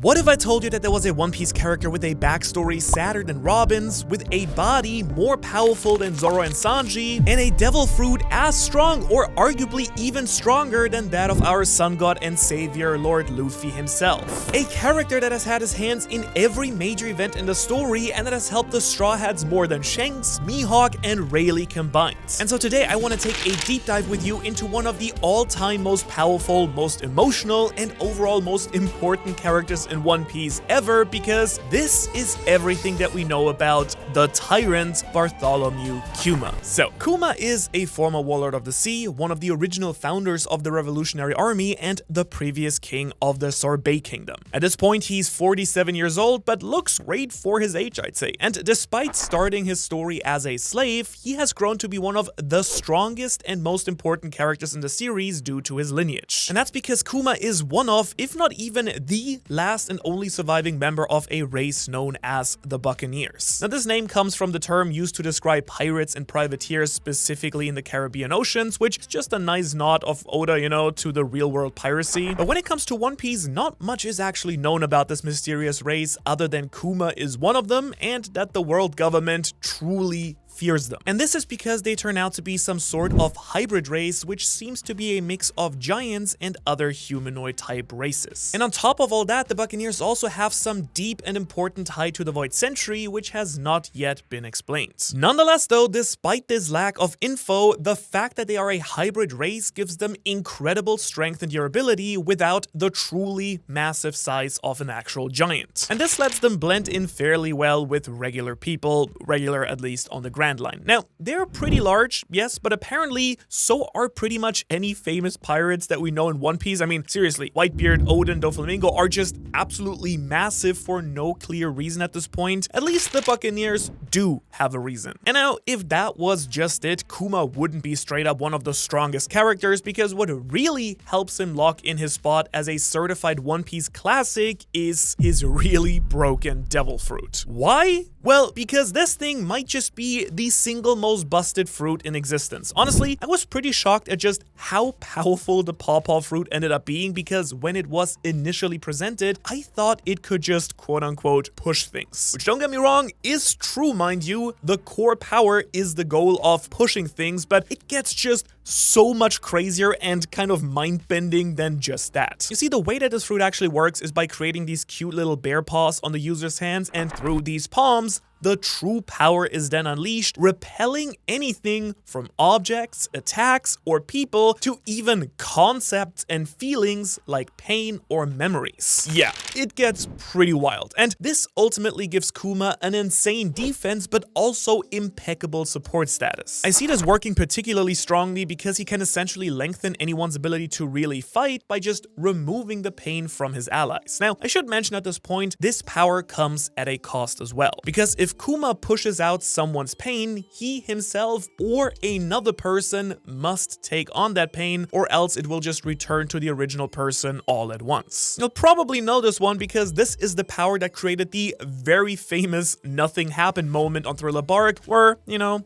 What if I told you that there was a One Piece character with a backstory sadder than Robin's, with a body more powerful than Zoro and Sanji, and a devil fruit as strong or arguably even stronger than that of our sun god and savior Lord Luffy himself? A character that has had his hands in every major event in the story and that has helped the Straw Hats more than Shanks, Mihawk, and Rayleigh combined. And so today I want to take a deep dive with you into one of the all-time most powerful, most emotional, and overall most important characters in One Piece ever, because this is everything that we know about the tyrant Bartholomew Kuma. So, Kuma is a former Warlord of the Sea, one of the original founders of the Revolutionary Army, and the previous king of the Sorbet Kingdom. At this point, he's 47 years old, but looks great for his age, I'd say. And despite starting his story as a slave, he has grown to be one of the strongest and most important characters in the series due to his lineage. And that's because Kuma is one of, if not even the last and only surviving member of a race known as the Buccaneers. Now, this name comes from the term used to describe pirates and privateers specifically in the Caribbean Oceans, which is just a nice nod of Oda, to the real-world piracy. But when it comes to One Piece, not much is actually known about this mysterious race other than Kuma is one of them and that the world government truly fears them. And this is because they turn out to be some sort of hybrid race, which seems to be a mix of giants and other humanoid type races. And on top of all that, the Buccaneers also have some deep and important tie to the Void Century, which has not yet been explained. Nonetheless though, despite this lack of info, the fact that they are a hybrid race gives them incredible strength and durability without the truly massive size of an actual giant. And this lets them blend in fairly well with regular people, regular at least on the Grand Line. Now, they're pretty large, yes, but apparently so are pretty much any famous pirates that we know in One Piece. I mean, seriously, Whitebeard, Odin, Doflamingo are just absolutely massive for no clear reason at this point. At least the Buccaneers do have a reason. And now, if that was just it, Kuma wouldn't be straight up one of the strongest characters, because what really helps him lock in his spot as a certified One Piece classic is his really broken devil fruit. Why? Well, because this thing might just be the single most busted fruit in existence. Honestly, I was pretty shocked at just how powerful the pawpaw fruit ended up being, because when it was initially presented, I thought it could just quote-unquote push things. Which, don't get me wrong, is true, mind you. The core power is the goal of pushing things, but it gets just so much crazier and kind of mind-bending than just that. You see, the way that this fruit actually works is by creating these cute little bear paws on the user's hands, and through these palms, the true power is then unleashed, repelling anything from objects, attacks, or people to even concepts and feelings like pain or memories. Yeah, it gets pretty wild. And this ultimately gives Kuma an insane defense, but also impeccable support status. I see this working particularly strongly because he can essentially lengthen anyone's ability to really fight by just removing the pain from his allies. Now, I should mention at this point, this power comes at a cost as well, because if Kuma pushes out someone's pain, he himself or another person must take on that pain, or else it will just return to the original person all at once. You'll probably know this one because this is the power that created the very famous nothing happened moment on Thriller Bark, where,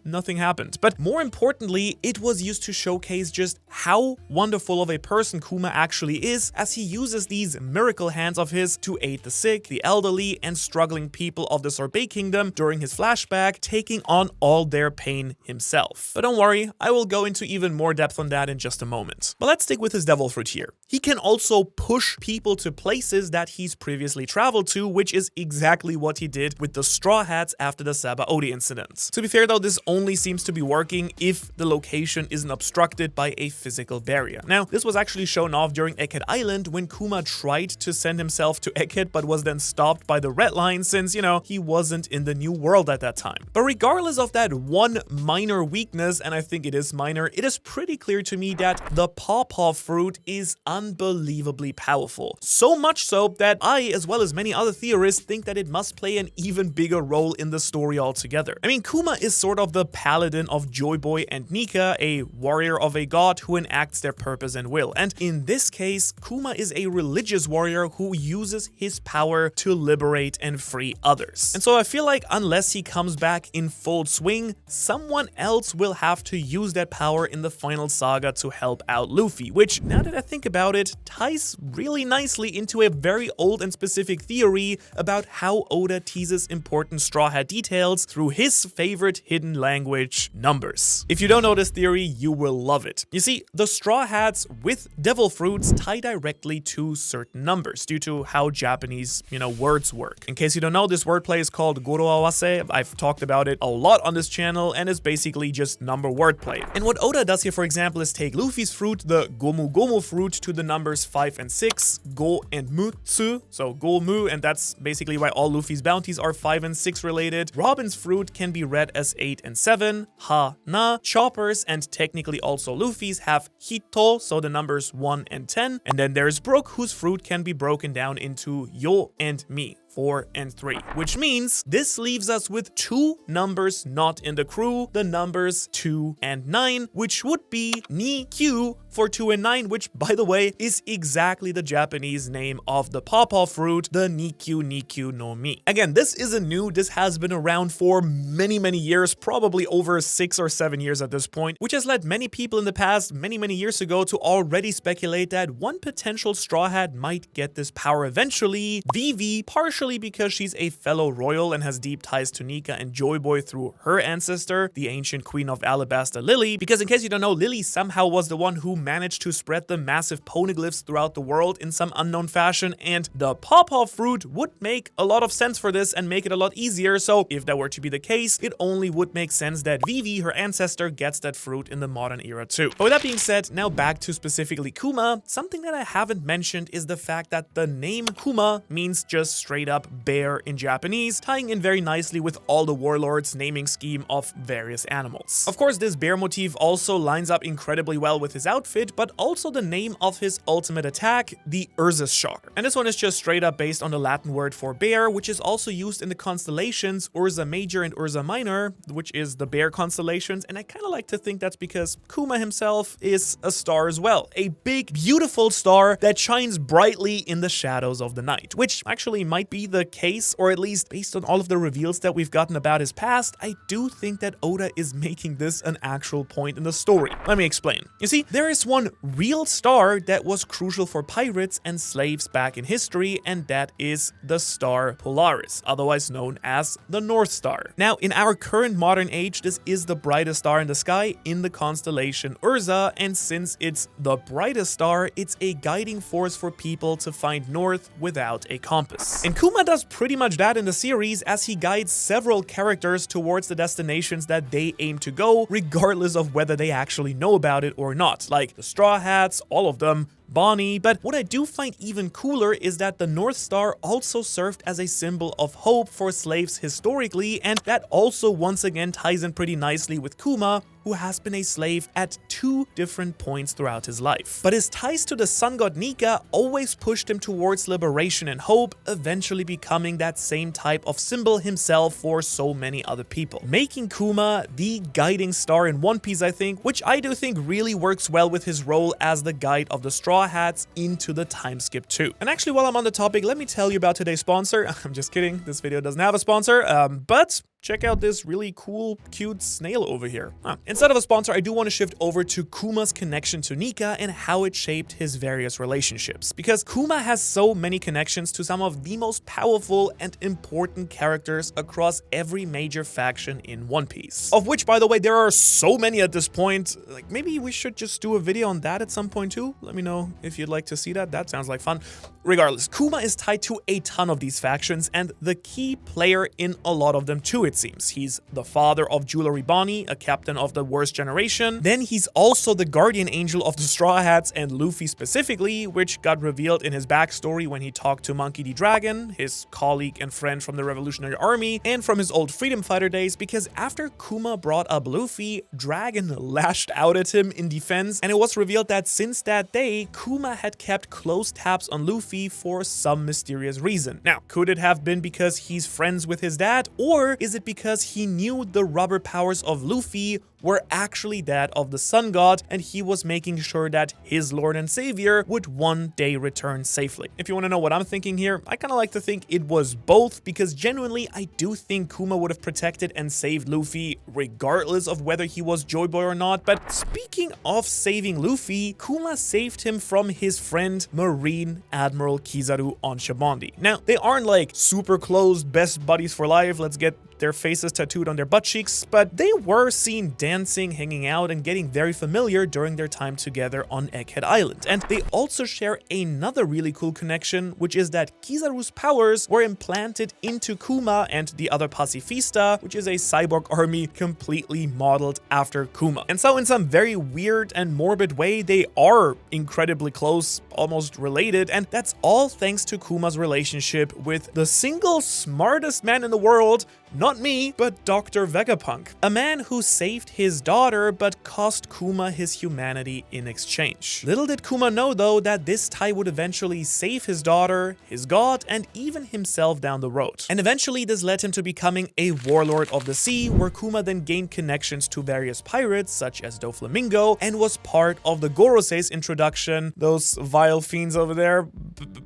nothing happened. But more importantly, it was used to showcase just how wonderful of a person Kuma actually is, as he uses these miracle hands of his to aid the sick, the elderly, and struggling people of the Sorbet Kingdom during his flashback, taking on all their pain himself. But don't worry, I will go into even more depth on that in just a moment. But let's stick with his devil fruit here. He can also push people to places that he's previously traveled to, which is exactly what he did with the Straw Hats after the Sabaody incident. To be fair though, this only seems to be working if the location isn't obstructed by a physical barrier. Now, this was actually shown off during Egghead Island when Kuma tried to send himself to Egghead but was then stopped by the Red Line since, he wasn't in the New World at that time. But regardless of that one minor weakness, and I think it is minor, it is pretty clear to me that the pawpaw fruit is unbelievably powerful. So much so that I, as well as many other theorists, think that it must play an even bigger role in the story altogether. I mean, Kuma is sort of the paladin of Joy Boy and Nika, a warrior of a god who enacts their purpose and will. And in this case, Kuma is a religious warrior who uses his power to liberate and free others. And so I feel like unless he comes back in full swing, someone else will have to use that power in the final saga to help out Luffy, which, now that I think about it, ties really nicely into a very old and specific theory about how Oda teases important Straw Hat details through his favorite hidden language, numbers. If you don't know this theory, you will love it. You see, the Straw Hats with devil fruits tie directly to certain numbers due to how Japanese, words work. In case you don't know, this wordplay is called Goro Awase. I've talked about it a lot on this channel, and it's basically just number wordplay. And what Oda does here, for example, is take Luffy's fruit, the Gomu Gomu fruit, to the numbers 5 and 6, Go and Mu Tsu, so Go Mu, and that's basically why all Luffy's bounties are 5 and 6 related. Robin's fruit can be read as 8 and 7, Ha Na. Chopper's and technically also Luffy's have Hito, so the numbers 1 and 10. And then there's Brook, whose fruit can be broken down into Yo and Mi, 4 and 3, which means this leaves us with 2 numbers not in the crew, the numbers 2 and 9, which would be Ni Q for 2 and 9, which, by the way, is exactly the Japanese name of the pawpaw fruit, the Nikyu no Mi. Again, this isn't new. This has been around for many years, probably over 6 or 7 years at this point, which has led many people in the past, many years ago, to already speculate that one potential Straw Hat might get this power eventually. Vivi, partially because she's a fellow royal and has deep ties to Nika and Joy Boy through her ancestor, the ancient queen of Alabasta, Lily, because in case you don't know, Lily somehow was the one who managed to spread the massive poneglyphs throughout the world in some unknown fashion, and the pawpaw fruit would make a lot of sense for this and make it a lot easier. So if that were to be the case, it only would make sense that Vivi, her ancestor, gets that fruit in the modern era too. But with that being said, now back to specifically Kuma, something that I haven't mentioned is the fact that the name Kuma means just straight up bear in Japanese, tying in very nicely with all the Warlord's naming scheme of various animals. Of course, this bear motif also lines up incredibly well with his outfit, but also the name of his ultimate attack, the Ursus Shock. And this one is just straight up based on the Latin word for bear, which is also used in the constellations Ursa Major and Ursa Minor, which is the bear constellations, and I kind of like to think that's because Kuma himself is a star as well. A big, beautiful star that shines brightly in the shadows of the night, which actually might be the case, or at least based on all of the reveals that we've gotten about his past, I do think that Oda is making this an actual point in the story. Let me explain. You see, there is one real star that was crucial for pirates and slaves back in history, and that is the star Polaris, otherwise known as the North Star. Now, in our current modern age, this is the brightest star in the sky in the constellation Ursa, and since it's the brightest star, it's a guiding force for people to find north without a compass. And Kuma does pretty much that in the series, as he guides several characters towards the destinations that they aim to go, regardless of whether they actually know about it or not, like the Straw Hats, all of them, Bonney. But what I do find even cooler is that the North Star also served as a symbol of hope for slaves historically, and that also once again ties in pretty nicely with Kuma, who has been a slave at 2 different points throughout his life. But his ties to the sun god Nika always pushed him towards liberation and hope, eventually becoming that same type of symbol himself for so many other people, making Kuma the guiding star in One Piece, I think, which I do think really works well with his role as the guide of the Straw Hats into the time skip too. And actually, while I'm on the topic, let me tell you about today's sponsor. I'm just kidding, this video doesn't have a sponsor, but check out this really cool, cute snail over here. Instead of a sponsor, I do want to shift over to Kuma's connection to Nika and how it shaped his various relationships. Because Kuma has so many connections to some of the most powerful and important characters across every major faction in One Piece. Of which, by the way, there are so many at this point. Like, maybe we should just do a video on that at some point too. Let me know if you'd like to see that. That sounds like fun. Regardless, Kuma is tied to a ton of these factions and the key player in a lot of them too, it seems. He's the father of Jewelry Bonney, a captain of the worst generation. Then he's also the guardian angel of the Straw Hats and Luffy specifically, which got revealed in his backstory when he talked to Monkey D. Dragon, his colleague and friend from the Revolutionary Army, and from his old freedom fighter days, because after Kuma brought up Luffy, Dragon lashed out at him in defense, and it was revealed that since that day, Kuma had kept close tabs on Luffy for some mysterious reason. Now, could it have been because he's friends with his dad, or is it because he knew the rubber powers of Luffy were actually that of the sun god, and he was making sure that his lord and savior would one day return safely. If you want to know what I'm thinking here, I kind of like to think it was both, because genuinely I do think Kuma would have protected and saved Luffy regardless of whether he was Joy Boy or not. But speaking of saving Luffy, Kuma saved him from his friend Marine Admiral Kizaru on Sabaody. Now, they aren't like super close best buddies for life, let's get their faces tattooed on their butt cheeks, but they were seen dancing, hanging out, and getting very familiar during their time together on Egghead Island. And they also share another really cool connection, which is that Kizaru's powers were implanted into Kuma and the other Pacifista, which is a cyborg army completely modeled after Kuma. And so in some very weird and morbid way, they are incredibly close, almost related, and that's all thanks to Kuma's relationship with the single smartest man in the world, not me, but Dr. Vegapunk, a man who saved his daughter but cost Kuma his humanity in exchange. Little did Kuma know though that this tie would eventually save his daughter, his god, and even himself down the road. And eventually this led him to becoming a warlord of the sea, where Kuma then gained connections to various pirates such as Doflamingo and was part of the Gorosei's introduction, those vile fiends over there.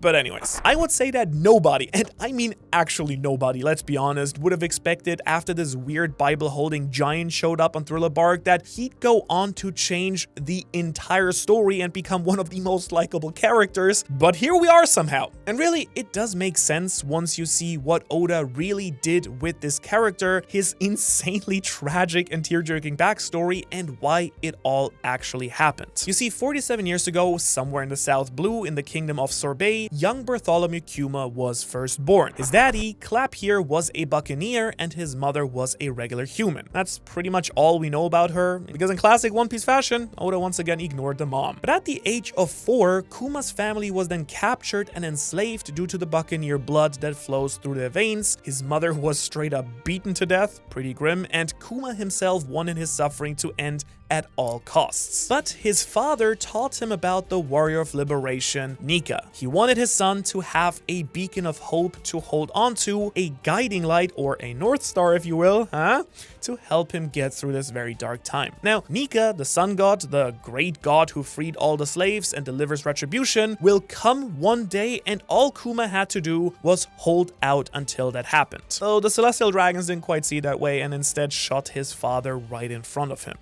But anyways, I would say that nobody, and I mean actually nobody, let's be honest, would have expected after this weird Bible-holding giant showed up on Thriller Bark that he'd go on to change the entire story and become one of the most likable characters, but here we are somehow. And really, it does make sense once you see what Oda really did with this character, his insanely tragic and tear-jerking backstory, and why it all actually happened. You see, 47 years ago, somewhere in the South Blue in the kingdom of Sorbet, young Bartholomew Kuma was first born. His daddy, Clap here, was a Buccaneer, and his mother was a regular human. That's pretty much all we know about her, because in classic One Piece fashion, Oda once again ignored the mom. But at the age of 4, Kuma's family was then captured and enslaved due to the Buccaneer blood that flows through their veins. His mother was straight up beaten to death, pretty grim, and Kuma himself wanted his suffering to end at all costs. But his father taught him about the warrior of liberation, Nika. He wanted his son to have a beacon of hope to hold on to, a guiding light, or a North Star if you will, to help him get through this very dark time. Now, Nika, the sun god, the great god who freed all the slaves and delivers retribution, will come one day, and all Kuma had to do was hold out until that happened. So the Celestial Dragons didn't quite see it that way and instead shot his father right in front of him.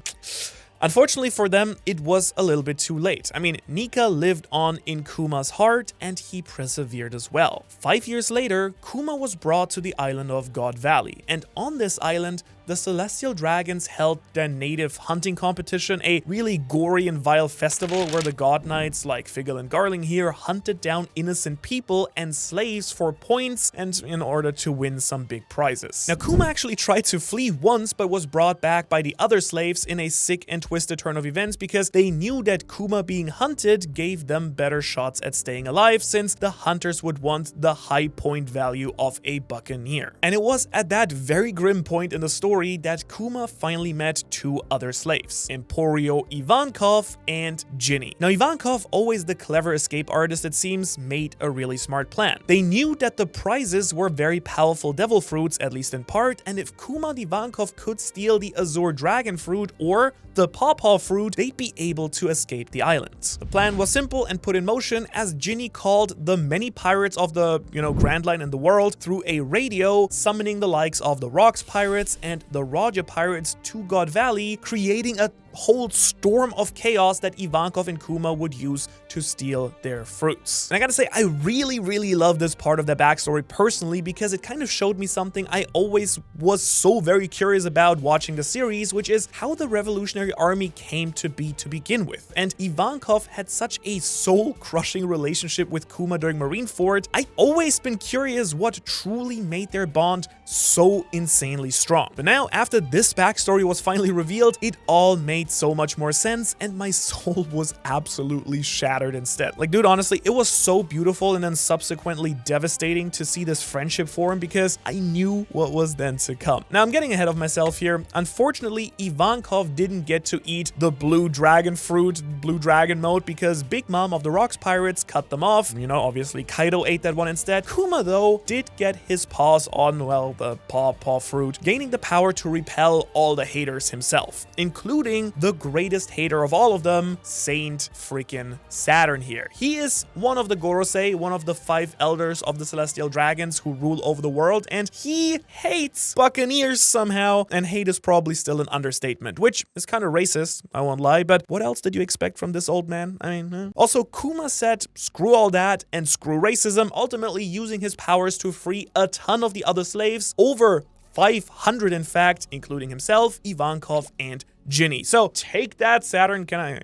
Unfortunately for them, it was a little bit too late. I mean, Nika lived on in Kuma's heart, and he persevered as well. 5 years later, Kuma was brought to the island of God Valley, and on this island, the Celestial Dragons held their native hunting competition, a really gory and vile festival where the God Knights like Figgle and Garling here hunted down innocent people and slaves for points and in order to win some big prizes. Now, Kuma actually tried to flee once, but was brought back by the other slaves in a sick and twisted turn of events, because they knew that Kuma being hunted gave them better shots at staying alive, since the hunters would want the high point value of a Buccaneer. And it was at that very grim point in the story that Kuma finally met 2 other slaves, Emporio Ivankov and Ginny. Now, Ivankov, always the clever escape artist it seems, made a really smart plan. They knew that the prizes were very powerful devil fruits, at least in part, and if Kuma and Ivankov could steal the Azure Dragon fruit or the Pawpaw fruit, they'd be able to escape the island. The plan was simple and put in motion as Ginny called the many pirates of the, Grand Line in the world through a radio, summoning the likes of the Rocks Pirates and the Raja Pirates to God Valley, creating a whole storm of chaos that Ivankov and Kuma would use to steal their fruits. And I gotta say, I really love this part of the backstory personally, because it kind of showed me something I always was so very curious about watching the series, which is how the Revolutionary Army came to be to begin with. And Ivankov had such a soul-crushing relationship with Kuma during Marineford. I've always been curious what truly made their bond so insanely strong. But now, after this backstory was finally revealed, it all made so much more sense, and my soul was absolutely shattered instead. Like, dude, honestly, it was so beautiful and then subsequently devastating to see this friendship form, because I knew what was then to come. Now, I'm getting ahead of myself here. Unfortunately, Ivankov didn't get get to eat the blue dragon fruit, blue dragon mode, because Big Mom of the Rocks Pirates cut them off. You know, obviously Kaido ate that one instead. Kuma, though, did get his paws on, well, the paw fruit, gaining the power to repel all the haters himself, including the greatest hater of all of them, Saint freaking Saturn here. He is one of the Gorosei, one of the 5 elders of the Celestial Dragons who rule over the world, and he hates Buccaneers somehow, and hate is probably still an understatement, which is kind of racist, I won't lie, but what else did you expect from this old man? I mean, Also, Kuma said screw all that and screw racism, ultimately using his powers to free a ton of the other slaves, over 500 in fact, including himself, Ivankov, and Ginny. So take that, Saturn. I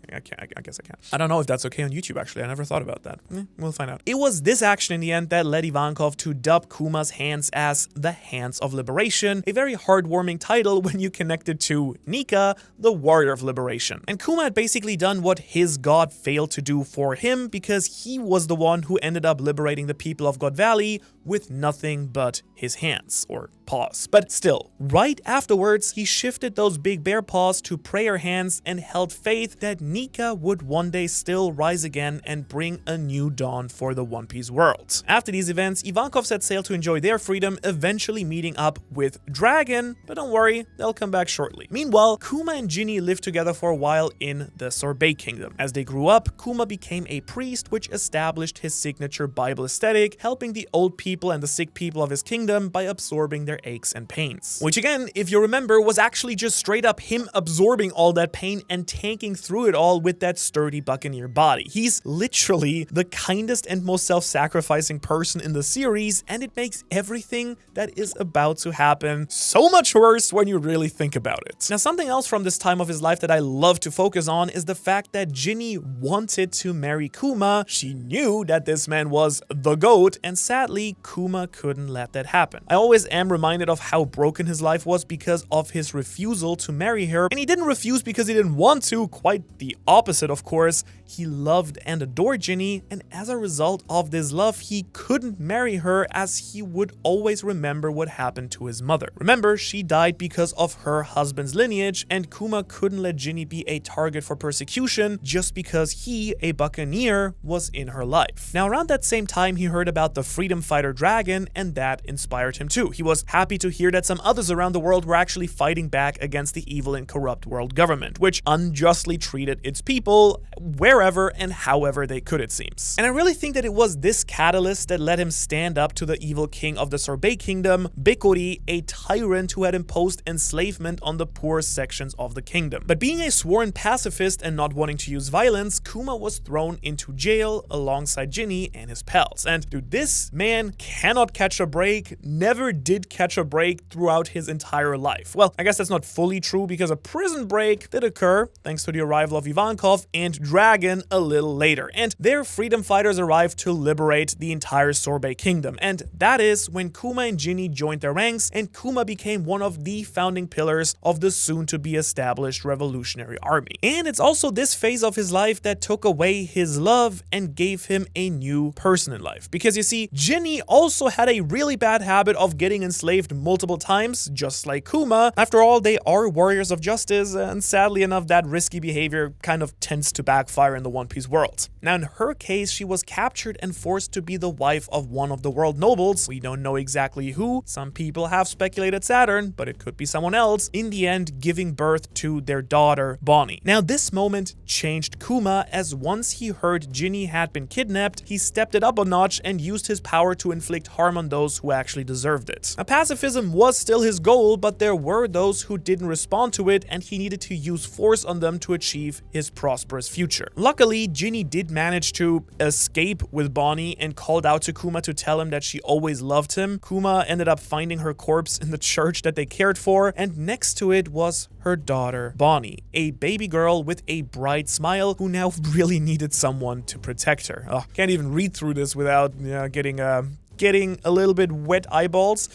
guess I can. I don't know if that's okay on YouTube, actually. I never thought about that. We'll find out. It was this action in the end that led Ivankov to dub Kuma's hands as the Hands of Liberation, a very heartwarming title when you connect it to Nika, the Warrior of Liberation. And Kuma had basically done what his god failed to do for him, because he was the one who ended up liberating the people of God Valley with nothing but his hands, or paws. But still, right afterwards, he shifted those big bear paws to prayer hands and held faith that Nika would one day still rise again and bring a new dawn for the One Piece world. After these events, Ivankov set sail to enjoy their freedom, eventually meeting up with Dragon, but don't worry, they'll come back shortly. Meanwhile, Kuma and Ginny lived together for a while in the Sorbet Kingdom. As they grew up, Kuma became a priest, which established his signature Bible aesthetic, helping the old people and the sick people of his kingdom by absorbing their aches and pains. Which again, if you remember, was actually just straight up him absorbing all that pain and tanking through it all with that sturdy Buccaneer body. He's literally the kindest and most self-sacrificing person in the series, and it makes everything that is about to happen so much worse when you really think about it. Now, something else from this time of his life that I love to focus on is the fact that Ginny wanted to marry Kuma. She knew that this man was the GOAT, and sadly, Kuma couldn't let that happen. I always am reminded of how broken his life was because of his refusal to marry her, and he didn't refuse because he didn't want to, quite the opposite, of course. He loved and adored Ginny, and as a result of this love, he couldn't marry her as he would always remember what happened to his mother. Remember, she died because of her husband's lineage, and Kuma couldn't let Ginny be a target for persecution just because he, a Buccaneer, was in her life. Now, around that same time, he heard about the freedom fighter Dragon, and that inspired him too. He was happy to hear that some others around the world were actually fighting back against the evil and corrupt world government, which unjustly treated its people wherever and however they could, it seems. And I really think that it was this catalyst that let him stand up to the evil king of the Sorbet Kingdom, Bikori, a tyrant who had imposed enslavement on the poor sections of the kingdom. But being a sworn pacifist and not wanting to use violence, Kuma was thrown into jail alongside Ginny and his pals. And dude, this man cannot catch a break, never did catch a break throughout his entire life. Well, I guess that's not fully true, because a prison break did occur thanks to the arrival of Ivankov and Dragon a little later, and their freedom fighters arrived to liberate the entire Sorbet Kingdom, and that is when Kuma and Ginny joined their ranks, and Kuma became one of the founding pillars of the soon-to-be established Revolutionary Army. And it's also this phase of his life that took away his love and gave him a new person in life, because you see, Ginny also had a really bad habit of getting enslaved multiple times, just like Kuma. After all, they are warriors of justice, and sadly enough, that risky behavior kind of tends to backfire in the One Piece world. Now, in her case, she was captured and forced to be the wife of one of the world nobles. We don't know exactly who. Some people have speculated Saturn, but it could be someone else. In the end, giving birth to their daughter, Bonney. Now, this moment changed Kuma, as once he heard Ginny had been kidnapped, he stepped it up a notch and used his power to inflict harm on those who actually deserved it. Now, pacifism was still his goal, but there were those who didn't respond to it, and he needed to use force on them to achieve his prosperous future. Luckily, Ginny did manage to escape with Bonney and called out to Kuma to tell him that she always loved him. Kuma ended up finding her corpse in the church that they cared for, and next to it was her daughter, Bonney, a baby girl with a bright smile who now really needed someone to protect her. Oh, can't even read through this without getting a little bit wet eyeballs.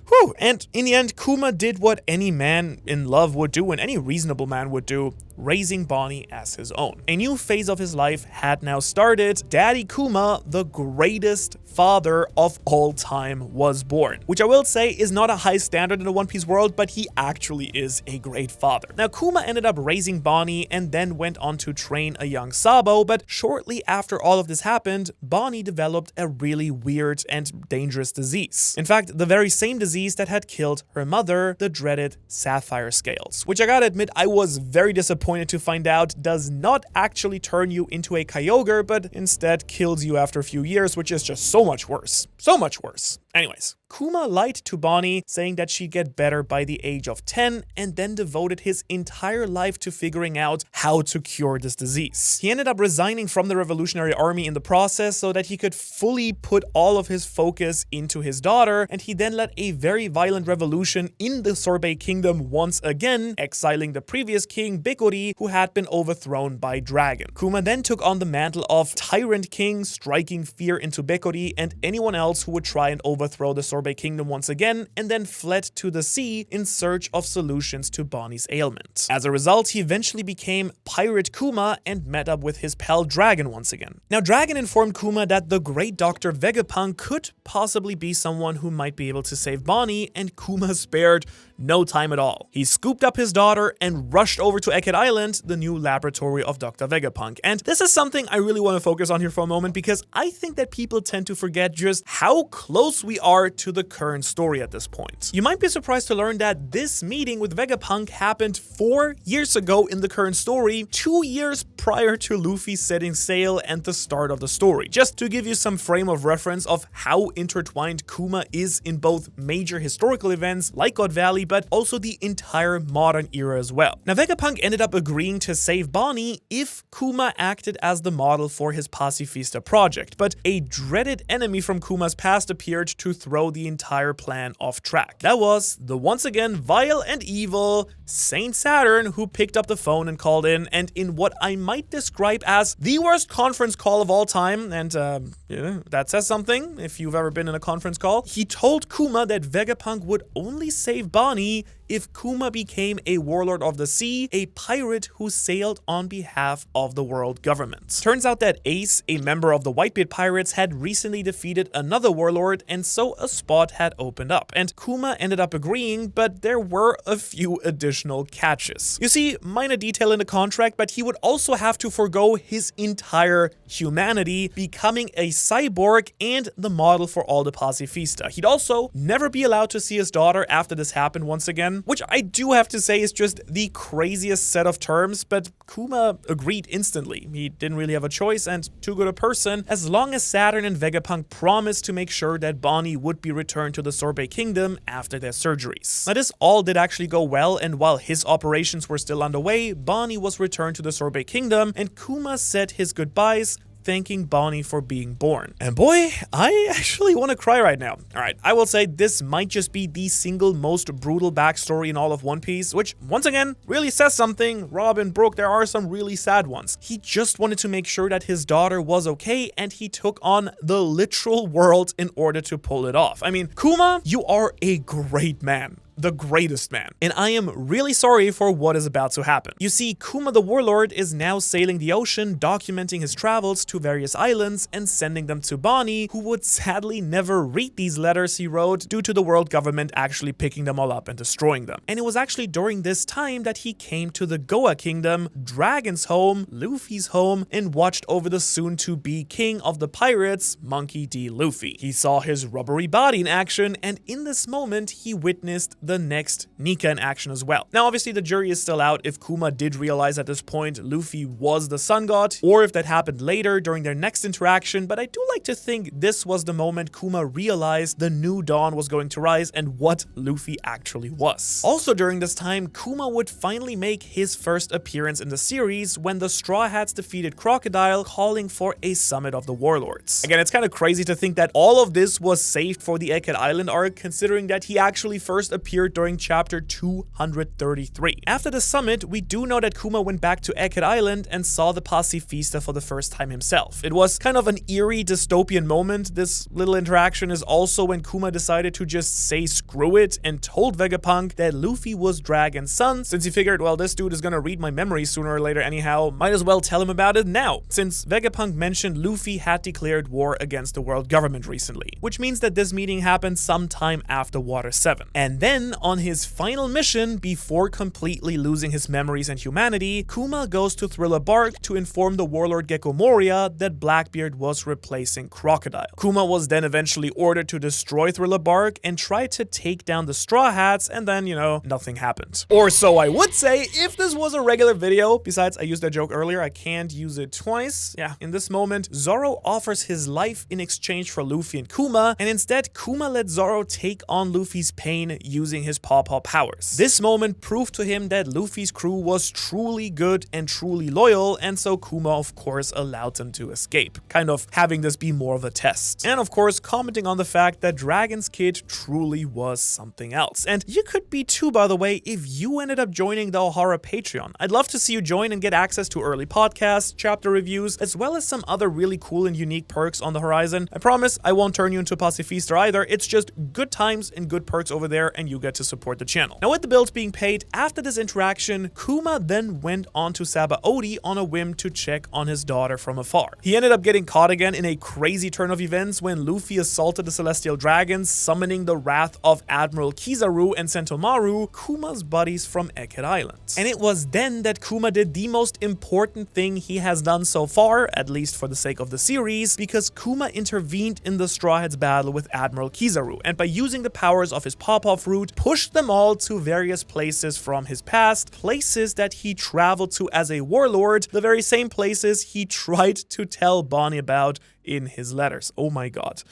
Whew. And in the end, Kuma did what any man in love would do and any reasonable man would do. raising Bonney as his own. A new phase of his life had now started. Daddy Kuma, the greatest father of all time, was born, which I will say is not a high standard in the One Piece world, but he actually is a great father. Now, Kuma ended up raising Bonney and then went on to train a young Sabo, but shortly after all of this happened, Bonney developed a really weird and dangerous disease. In fact, the very same disease that had killed her mother, the dreaded sapphire scales, which I gotta admit I was very disappointed to find out does not actually turn you into a Kyogre, but instead kills you after a few years, which is just so much worse. So much worse. Anyways, Kuma lied to Bonney, saying that she'd get better by the age of 10, and then devoted his entire life to figuring out how to cure this disease. He ended up resigning from the Revolutionary Army in the process so that he could fully put all of his focus into his daughter, and he then led a very violent revolution in the Sorbet Kingdom once again, exiling the previous king, Bikuri, who had been overthrown by Dragon. Kuma then took on the mantle of Tyrant King, striking fear into Bikuri and anyone else who would try and overthrow the Sorbet Kingdom once again, and then fled to the sea in search of solutions to Bonney's ailment. As a result, he eventually became Pirate Kuma and met up with his pal Dragon once again. Now, Dragon informed Kuma that the great Dr. Vegapunk could possibly be someone who might be able to save Bonney, and Kuma spared no time at all. He scooped up his daughter and rushed over to Egghead Island, the new laboratory of Dr. Vegapunk. And this is something I really want to focus on here for a moment, because I think that people tend to forget just how close we are to the current story at this point. You might be surprised to learn that this meeting with Vegapunk happened 4 years ago in the current story, 2 years prior to Luffy setting sail and the start of the story. Just to give you some frame of reference of how intertwined Kuma is in both major historical events like God Valley, but also the entire modern era as well. Now, Vegapunk ended up agreeing to save Bonney if Kuma acted as the model for his Pacifista project, but a dreaded enemy from Kuma's past appeared to throw the entire plan off track. That was the once again vile and evil Saint Saturn, who picked up the phone and called in, and in what I might describe as the worst conference call of all time, and that says something if you've ever been in a conference call, he told Kuma that Vegapunk would only save Bonney if Kuma became a warlord of the sea, a pirate who sailed on behalf of the world government. Turns out that Ace, a member of the Whitebeard Pirates, had recently defeated another warlord, and so a spot had opened up. And Kuma ended up agreeing, but there were a few additional catches. You see, minor detail in the contract, but he would also have to forego his entire humanity, becoming a cyborg and the model for all the Pacifista. He'd also never be allowed to see his daughter after this happened once again, which I do have to say is just the craziest set of terms, but Kuma agreed instantly. He didn't really have a choice, and too good a person, as long as Saturn and Vegapunk promised to make sure that Bonney would be returned to the Sorbet Kingdom after their surgeries. Now, this all did actually go well, and while his operations were still underway, Bonney was returned to the Sorbet Kingdom, and Kuma said his goodbyes, thanking Bonney for being born. And boy, I actually want to cry right now. Alright, I will say this might just be the single most brutal backstory in all of One Piece, which, once again, really says something. Robin, Brook, there are some really sad ones. He just wanted to make sure that his daughter was okay, and he took on the literal world in order to pull it off. I mean, Kuma, you are a great man. The greatest man. And I am really sorry for what is about to happen. You see, Kuma the Warlord is now sailing the ocean, documenting his travels to various islands and sending them to Bonney, who would sadly never read these letters he wrote due to the world government actually picking them all up and destroying them. And it was actually during this time that he came to the Goa Kingdom, Dragon's home, Luffy's home, and watched over the soon-to-be king of the pirates, Monkey D. Luffy. He saw his rubbery body in action, and in this moment, he witnessed the next Nika in action as well. Now, obviously, the jury is still out if Kuma did realize at this point Luffy was the sun god, or if that happened later during their next interaction, but I do like to think this was the moment Kuma realized the new dawn was going to rise and what Luffy actually was. Also during this time, Kuma would finally make his first appearance in the series when the Straw Hats defeated Crocodile, calling for a summit of the Warlords. Again, it's kind of crazy to think that all of this was saved for the Egghead Island arc, considering that he actually first appeared appeared during chapter 233. After the summit, we do know that Kuma went back to Egghead Island and saw the pacifista for the first time himself. It was kind of an eerie dystopian moment. This little interaction is also when Kuma decided to just say screw it and told Vegapunk that Luffy was Dragon's son, since he figured, well, this dude is gonna read my memories sooner or later anyhow, might as well tell him about it now, since Vegapunk mentioned Luffy had declared war against the world government recently, which means that this meeting happened sometime after Water 7. And then, on his final mission, before completely losing his memories and humanity, Kuma goes to Thriller Bark to inform the Warlord Gecko Moria that Blackbeard was replacing Crocodile. Kuma was then eventually ordered to destroy Thriller Bark and try to take down the Straw Hats, and then, you know, nothing happened. Or so I would say if this was a regular video. Besides, I used that joke earlier, I can't use it twice. Yeah, in this moment, Zoro offers his life in exchange for Luffy and Kuma, and instead Kuma let Zoro take on Luffy's pain using his Paw powers. This moment proved to him that Luffy's crew was truly good and truly loyal, and so Kuma of course allowed them to escape, kind of having this be more of a test. And of course commenting on the fact that Dragon's Kid truly was something else. And you could be too, by the way, if you ended up joining the Ohara Patreon. I'd love to see you join and get access to early podcasts, chapter reviews, as well as some other really cool and unique perks on the horizon. I promise I won't turn you into a pacifista either, it's just good times and good perks over there, and you get to support the channel. Now with the bills being paid, after this interaction, Kuma then went on to Sabaody on a whim to check on his daughter from afar. He ended up getting caught again in a crazy turn of events when Luffy assaulted the Celestial Dragons, summoning the wrath of Admiral Kizaru and Sentomaru, Kuma's buddies from Egghead Island. And it was then that Kuma did the most important thing he has done so far, at least for the sake of the series, because Kuma intervened in the Straw Hats battle with Admiral Kizaru, and by using the powers of his Paw fruit, pushed them all to various places from his past, places that he traveled to as a warlord, the very same places he tried to tell Bonney about in his letters. Oh my god.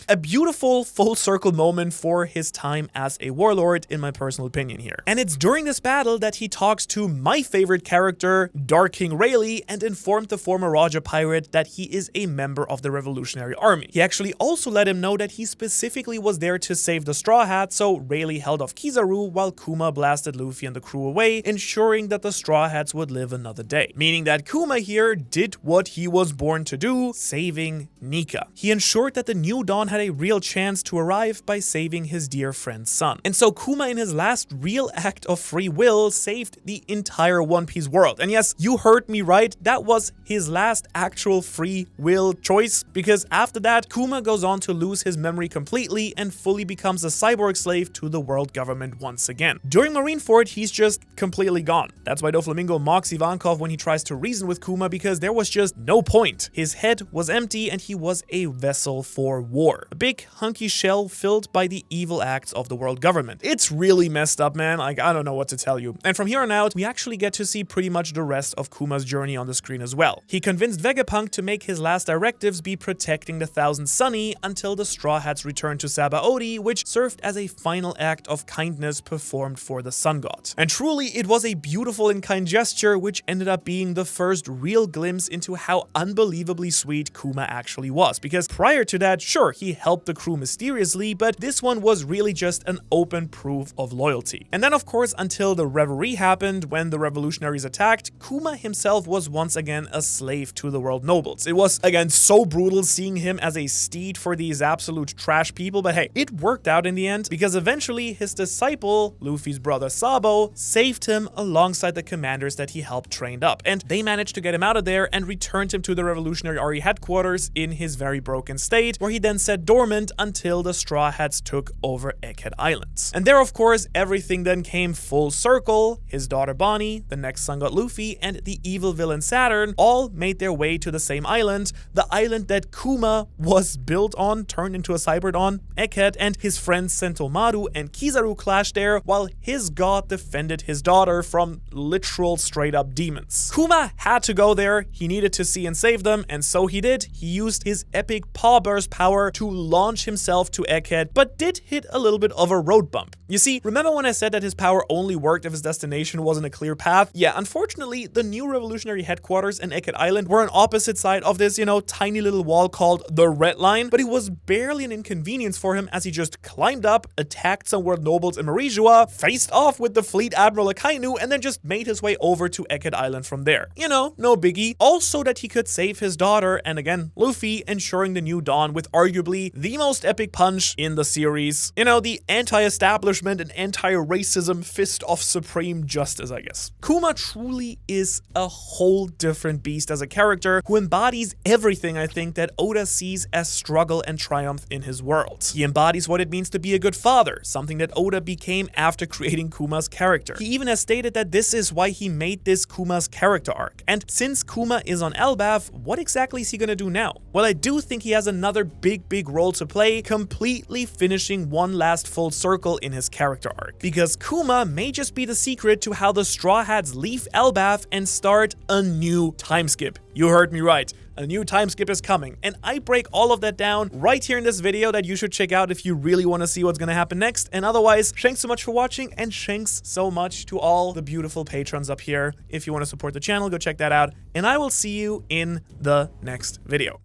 A beautiful full circle moment for his time as a warlord, in my personal opinion here. And it's during this battle that he talks to my favorite character, Dark King Rayleigh, and informed the former Raja pirate that he is a member of the Revolutionary Army. He actually also let him know that he specifically was there to save the Straw Hats, so Rayleigh held off Kizaru while Kuma blasted Luffy and the crew away, ensuring that the Straw Hats would live another day. Meaning that Kuma here did what he was born to do, saving Nika. He ensured that the New Dawn had a real chance to arrive by saving his dear friend's son. And so Kuma, in his last real act of free will, saved the entire One Piece world. And yes, you heard me right, that was his last actual free will choice, because after that, Kuma goes on to lose his memory completely and fully becomes a cyborg slave to the world government once again. During Marineford, he's just completely gone. That's why Doflamingo mocks Ivankov when he tries to reason with Kuma, because there was just no point. His head was empty and he was a vessel for war. A big hunky shell filled by the evil acts of the world government. It's really messed up, man. Like, I don't know what to tell you. And from here on out, we actually get to see pretty much the rest of Kuma's journey on the screen as well. He convinced Vegapunk to make his last directives be protecting the Thousand Sunny until the Straw Hats returned to Sabaody, which served as a final act of kindness performed for the Sun God. And truly, it was a beautiful and kind gesture, which ended up being the first real glimpse into how unbelievably sweet Kuma actually was. Because prior to that, sure, he helped the crew mysteriously, but this one was really just an open proof of loyalty. And then of course, until the Reverie happened, when the revolutionaries attacked, Kuma himself was once again a slave to the world nobles. It was again so brutal seeing him as a steed for these absolute trash people, but hey, it worked out in the end, because eventually his disciple, Luffy's brother Sabo, saved him alongside the commanders that he helped train up, and they managed to get him out of there and returned him to the Revolutionary Army headquarters in his very broken state, where he then sat dormant until the Straw Hats took over Egghead Island. And there, of course, everything then came full circle. His daughter Bonney, the next Sun God Luffy, and the evil villain Saturn all made their way to the same island, the island that Kuma was built on, turned into a cyborg on, Egghead, and his friends Sentomaru and Kizaru clashed there, while his god defended his daughter from literal straight up demons. Kuma had to go there, he needed to see and save them, and so he did. He used his epic paw burst power to launch himself to Egghead, but did hit a little bit of a road bump. You see, remember when I said that his power only worked if his destination wasn't a clear path? Yeah, unfortunately, the new revolutionary headquarters and Egghead Island were on opposite side of this, tiny little wall called the Red Line, but it was barely an inconvenience for him as he just climbed up, attacked some world nobles in Marijua, faced off with the fleet admiral Akainu, and then just made his way over to Egghead Island from there. No biggie. Also that he could save his daughter, and again, Luffy, ensuring the new dawn with arguably the most epic punch in the series. The anti-establishment and anti-racism fist of supreme justice, I guess. Kuma truly is a whole different beast as a character who embodies everything I think that Oda sees as struggle and triumph in his world. He embodies what it means to be a good father, something that Oda became after creating Kuma's character. He even has stated that this is why he made this Kuma's character arc. And since Kuma is on Elbaf, what exactly is he gonna do now? Well, I do think he has another big role to play, completely finishing one last full circle in his character arc. Because Kuma may just be the secret to how the Straw Hats leave Elbaf and start a new time skip. You heard me right. A new time skip is coming, and I break all of that down right here in this video that you should check out if you really want to see what's gonna happen next. And otherwise, thanks so much for watching, and thanks so much to all the beautiful patrons up here. If you want to support the channel, go check that out, and I will see you in the next video.